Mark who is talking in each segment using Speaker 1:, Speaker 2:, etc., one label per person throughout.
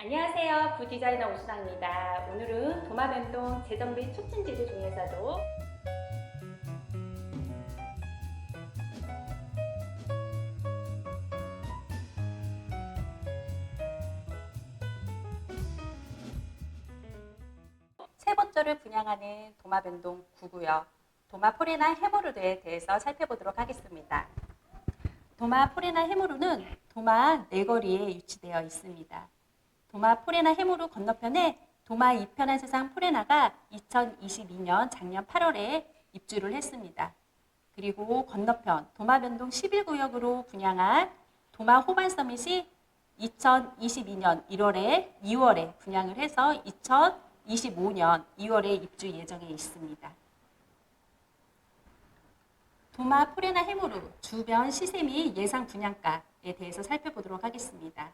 Speaker 1: 안녕하세요. 부디자이너 오수랑입니다. 오늘은 도마뱀동 재정비 촉진지주 중에서도 세 번째를 분양하는 도마뱀동 9구역 도마포레나 해모루에 대해서 살펴보도록 하겠습니다. 도마포레나 해모루는 도마 네거리에 위치되어 있습니다. 도마포레나 해모루 건너편에 도마 이편한 세상 포레나가 2022년 작년 8월에 입주를 했습니다. 그리고 건너편 도마변동 11구역으로 분양한 도마 호반 서밋이 2022년 2월에 분양을 해서 2025년 2월에 입주 예정에 있습니다. 도마 포레나 해모루 주변 시세 및 예상 분양가에 대해서 살펴보도록 하겠습니다.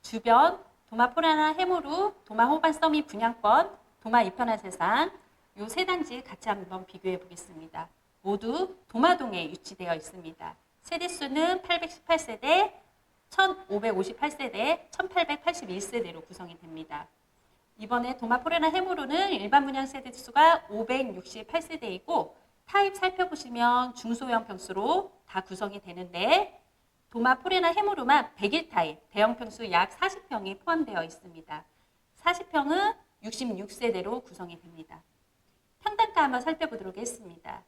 Speaker 1: 주변 도마 포레나 해모루, 도마 호반 서밋 분양권, 도마 이편한 세상 이 세 단지 같이 한번 비교해 보겠습니다. 모두 도마동에 위치되어 있습니다. 세대수는 818세대, 1558세대, 1881세대로 구성이 됩니다. 이번에 도마 포레나 해모루는 일반 분양 세대수가 568세대이고 타입 살펴보시면 중소형 평수로 다 구성이 되는데 도마 포레나 해모루만 100일 타입, 대형 평수 약 40평이 포함되어 있습니다. 40평은 66세대로 구성이 됩니다. 평당가 한번 살펴보도록 하겠습니다.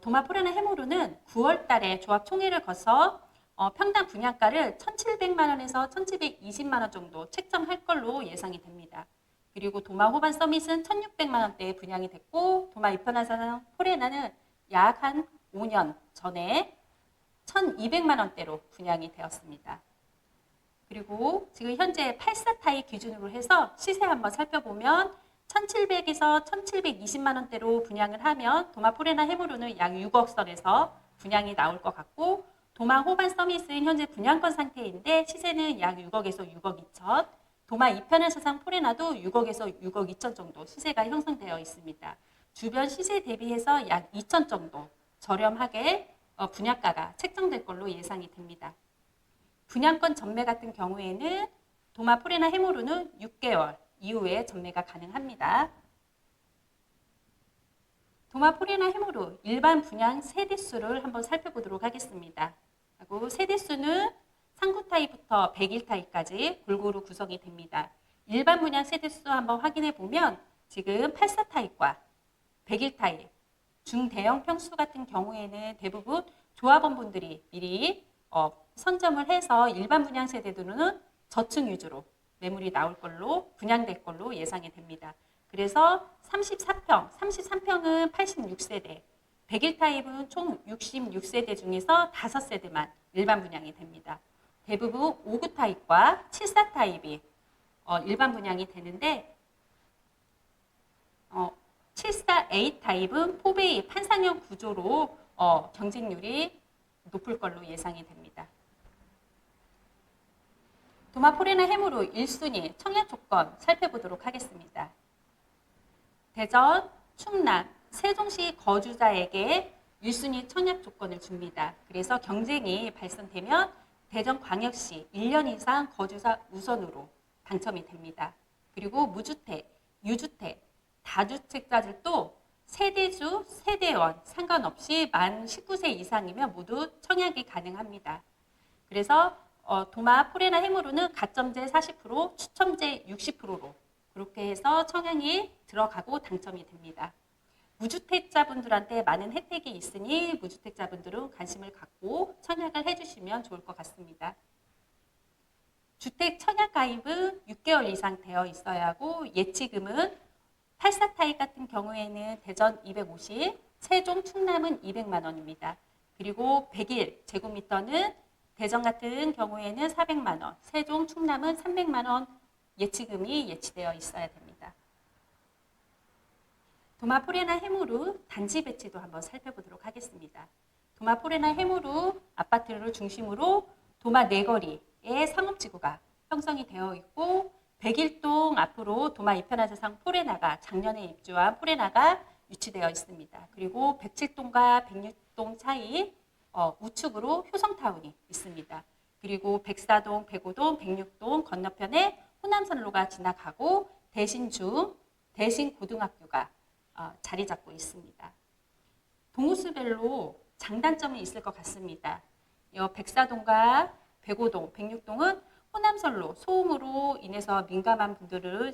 Speaker 1: 도마 포레나 해모루는 9월 달에 조합 총회를 거쳐 평당 분양가를 1,700만 원에서 1,720만 원 정도 책정할 걸로 예상이 됩니다. 그리고 도마 호반 서밋은 1,600만 원대에 분양이 됐고 도마 이편한 포레나는 약 한 5년 전에 1,200만 원대로 분양이 되었습니다. 그리고 지금 현재 84 타입 기준으로 해서 시세 한번 살펴보면 1,700에서 1,720만 원대로 분양을 하면 도마 포레나 해모루는 약 6억 선에서 분양이 나올 것 같고 도마 호반 서밋은 현재 분양권 상태인데 시세는 약 6억에서 6억 2천, 도마 이편한 세상 포레나도 6억에서 6억 2천 정도 시세가 형성되어 있습니다. 주변 시세 대비해서 약 2천 정도 저렴하게 분양가가 책정될 걸로 예상이 됩니다. 분양권 전매 같은 경우에는 도마 포레나 해모루는 6개월 이후에 전매가 가능합니다. 도마 포레나 해모루 일반 분양 세대수를 한번 살펴보도록 하겠습니다. 그리고 세대수는 상구 타입부터 100일 타입까지 골고루 구성이 됩니다. 일반 분양 세대수 한번 확인해 보면 지금 84 타입과 100일 타입, 중대형 평수 같은 경우에는 대부분 조합원분들이 미리 선점을 해서 일반 분양 세대들은 저층 위주로 매물이 나올 걸로 분양될 걸로 예상이 됩니다. 그래서 33평은 86세대, 100일 타입은 총 66세대 중에서 5세대만 일반 분양이 됩니다. 대부분 5구 타입과 74 타입이 일반 분양이 되는데 74A 타입은 포베이 판상형 구조로 경쟁률이 높을 걸로 예상이 됩니다. 도마 포레나 해모루 1순위 청약 조건 살펴보도록 하겠습니다. 대전, 충남, 세종시 거주자에게 1순위 청약 조건을 줍니다. 그래서 경쟁이 발생되면 대전광역시 1년 이상 거주자 우선으로 당첨이 됩니다. 그리고 무주택, 유주택, 다주택자들도 세대주, 세대원 상관없이 만 19세 이상이면 모두 청약이 가능합니다. 그래서 도마 포레나 해모루는 가점제 40%, 추첨제 60%로 그렇게 해서 청약이 들어가고 당첨이 됩니다. 무주택자분들한테 많은 혜택이 있으니 무주택자분들은 관심을 갖고 청약을 해주시면 좋을 것 같습니다. 주택 청약 가입은 6개월 이상 되어 있어야 하고 예치금은 84 타입 같은 경우에는 대전 250, 세종, 충남은 200만 원입니다. 그리고 100일 제곱미터는 대전 같은 경우에는 400만 원, 세종, 충남은 300만 원 예치금이 예치되어 있어야 됩니다. 도마 포레나 해모루 단지 배치도 한번 살펴보도록 하겠습니다. 도마 포레나 해모루 아파트를 중심으로 도마 네거리의 상업지구가 형성이 되어 있고 101동 앞으로 도마 이편한 세상 포레나가 작년에 입주한 포레나가 위치되어 있습니다. 그리고 107동과 106동 사이 우측으로 효성타운이 있습니다. 그리고 104동, 105동, 106동 건너편에 호남 호남선로가 지나가고 대신중, 대신고등학교가 자리 잡고 있습니다. 동호수별로 장단점이 있을 것 같습니다. 백사동과 백오동, 백육동은 호남선로, 소음으로 인해서 민감한 분들을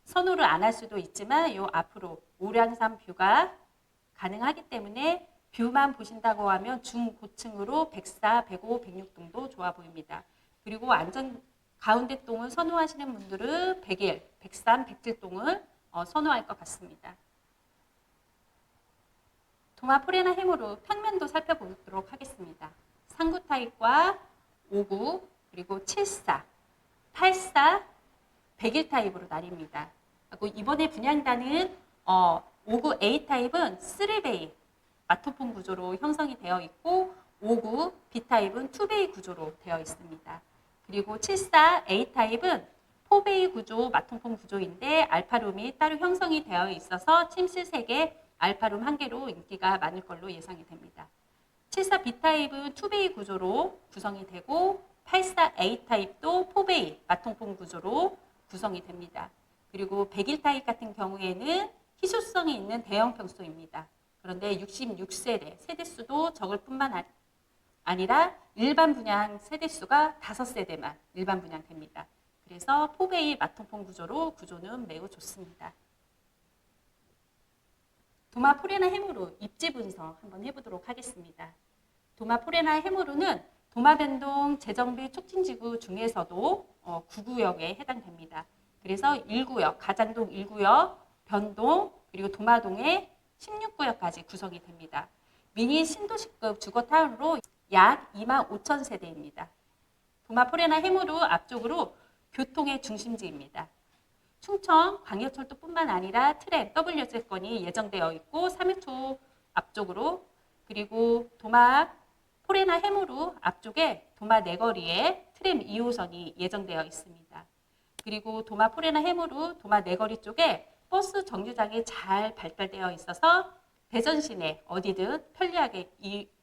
Speaker 1: 선호를 안 할 수도 있지만 앞으로 오량산 뷰가 가능하기 때문에 뷰만 보신다고 하면 중고층으로 백사, 백오, 백육동도 좋아 보입니다. 그리고 가운데 동을 선호하시는 분들은 백일, 백삼, 백칠동을 선호할 것 같습니다. 도마 포레나 해무로 평면도 살펴보도록 하겠습니다. 3구 타입과 5구, 그리고 7사, 8사, 101 타입으로 나뉩니다. 그리고 이번에 분양단은 5구 A 타입은 3베이 마토폰 구조로 형성이 되어 있고 5구 B 타입은 2베이 구조로 되어 있습니다. 그리고 74 A 타입은 4베이 구조 마토폰 구조인데 알파룸이 따로 형성이 되어 있어서 침실 3개, 알파룸 1개로 인기가 많을 걸로 예상이 됩니다. 74 B 타입은 2베이 구조로 구성이 되고 84 A 타입도 4베이 마통폰 구조로 구성이 됩니다. 그리고 101 타입 같은 경우에는 희소성이 있는 대형 평수입니다. 그런데 66세대, 세대수도 적을 뿐만 아니라 일반 분양 세대수가 5세대만 일반 분양됩니다. 그래서 4베이 마통폰 구조는 매우 좋습니다. 도마 포레나 해무루 입지 분석 한번 해보도록 하겠습니다. 도마 포레나 해무루는 도마변동 재정비 촉진지구 중에서도 9구역에 해당됩니다. 그래서 1구역, 가장동 1구역, 변동, 그리고 도마동의 16구역까지 구성이 됩니다. 미니 신도시급 주거타운으로 약 25,000세대입니다. 도마 포레나 해무루 앞쪽으로 교통의 중심지입니다. 충청 광역철도뿐만 아니라 트램, WZ권이 예정되어 있고 3회초 앞쪽으로 그리고 도마 포레나 해무루 앞쪽에 도마 내거리에 트램 2호선이 예정되어 있습니다. 그리고 도마 포레나 해무루 도마 내거리 쪽에 버스 정류장이 잘 발달되어 있어서 대전 시내 어디든 편리하게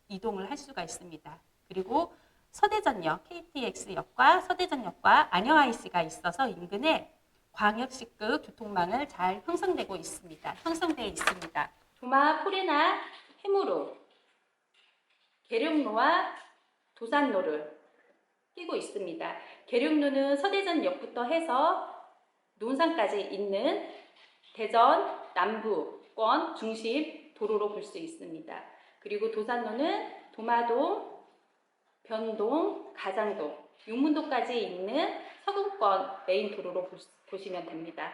Speaker 1: 이동을 할 수가 있습니다. 그리고 서대전역, KTX역과 서대전역과 안녕 IC가 있어서 인근에 광역시급 교통망을 잘 형성되어 있습니다. 도마 포레나 해무루 계룡로와 도산로를 끼고 있습니다. 계룡로는 서대전역부터 해서 논산까지 있는 대전 남부권 중심 도로로 볼 수 있습니다. 그리고 도산로는 도마동, 변동, 가장동, 용문도까지 있는 서군권 메인 도로로 보시면 됩니다.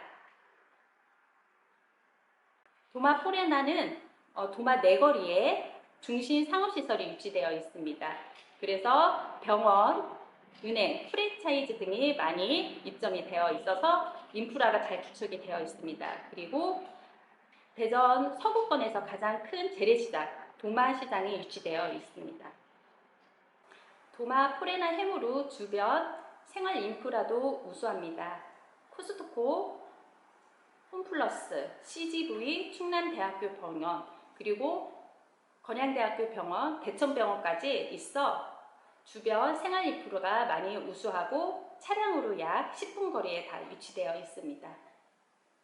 Speaker 1: 도마 포레나는 도마 내거리에 중심 상업시설이 유치되어 있습니다. 그래서 병원, 은행, 프랜차이즈 등이 많이 입점이 되어 있어서 인프라가 잘 구축이 되어 있습니다. 그리고 대전 서구권에서 가장 큰 재래시장, 도마시장이 유치되어 있습니다. 도마 포레나 해무루 주변 생활 인프라도 우수합니다. 코스트코, 홈플러스, CGV, 충남대학교 병원, 그리고 건양대학교 병원, 대천병원까지 있어 주변 생활 인프라가 많이 우수하고 차량으로 약 10분 거리에 다 위치되어 있습니다.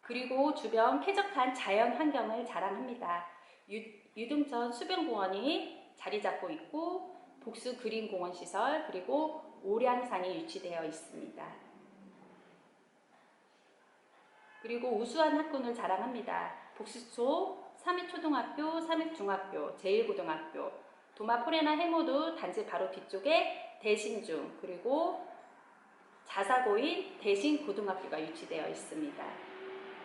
Speaker 1: 그리고 주변 쾌적한 자연 환경을 자랑합니다. 유등천 수변공원이 자리 잡고 있고 복수 그린공원 시설 그리고 오량산이 유치되어 있습니다. 그리고 우수한 학군을 자랑합니다. 복수초, 삼익초등학교, 삼익중학교, 제1고등학교, 도마 포레나 해무루 단지 바로 뒤쪽에 대신중 그리고 자사고인 대신고등학교가 유치되어 있습니다.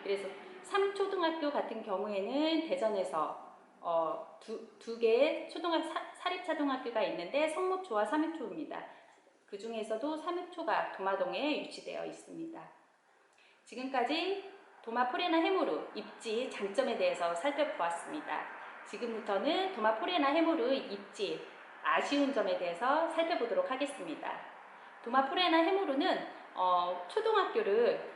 Speaker 1: 그래서 삼익초등학교 같은 경우에는 대전에서 두 개의 사립초등학교가 있는데 성모초와 삼익초입니다. 그 중에서도 삼익초가 도마동에 유치되어 있습니다. 지금까지 도마 포레나 해무루 입지 장점에 대해서 살펴보았습니다. 지금부터는 도마 포레나 해무루 입지 아쉬운 점에 대해서 살펴보도록 하겠습니다. 도마 포레나 해무루는 초등학교를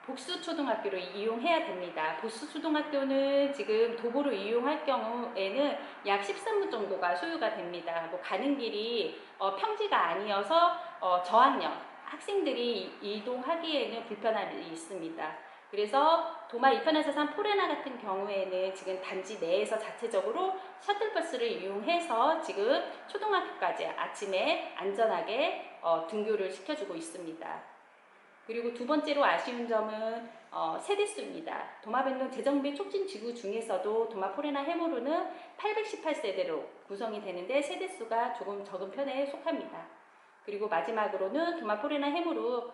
Speaker 1: 복수초등학교를 이용해야 됩니다. 복수초등학교는 지금 도보로 이용할 경우에는 약 13분 정도가 소요가 됩니다. 가는 길이 평지가 아니어서 저학년, 학생들이 이동하기에는 불편함이 있습니다. 그래서 도마 2편에서 포레나 같은 경우에는 지금 단지 내에서 자체적으로 셔틀버스를 이용해서 지금 초등학교까지 아침에 안전하게 등교를 시켜주고 있습니다. 그리고 두 번째로 아쉬운 점은 세대수입니다. 도마밴동 재정비 촉진 지구 중에서도 도마 포레나 해무르는 818세대로 구성이 되는데 세대수가 조금 적은 편에 속합니다. 그리고 마지막으로는 도마 포레나 해무르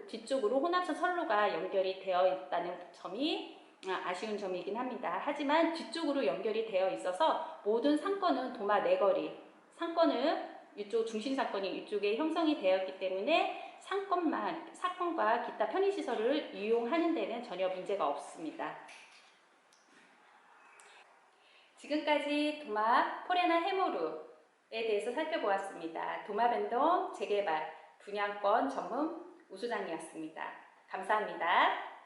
Speaker 1: 뒤쪽으로 혼합선 선로가 연결이 되어 있다는 점이 아쉬운 점이긴 합니다. 하지만 뒤쪽으로 연결이 되어 있어서 모든 상권은 도마 내거리, 상권은 이쪽 중심 상권이 이쪽에 형성이 되었기 때문에 사건과 기타 편의시설을 이용하는 데는 전혀 문제가 없습니다. 지금까지 도마 포레나 해무르에 대해서 살펴보았습니다. 도마밴동 재개발 분양권 전문 우수장이었습니다. 감사합니다.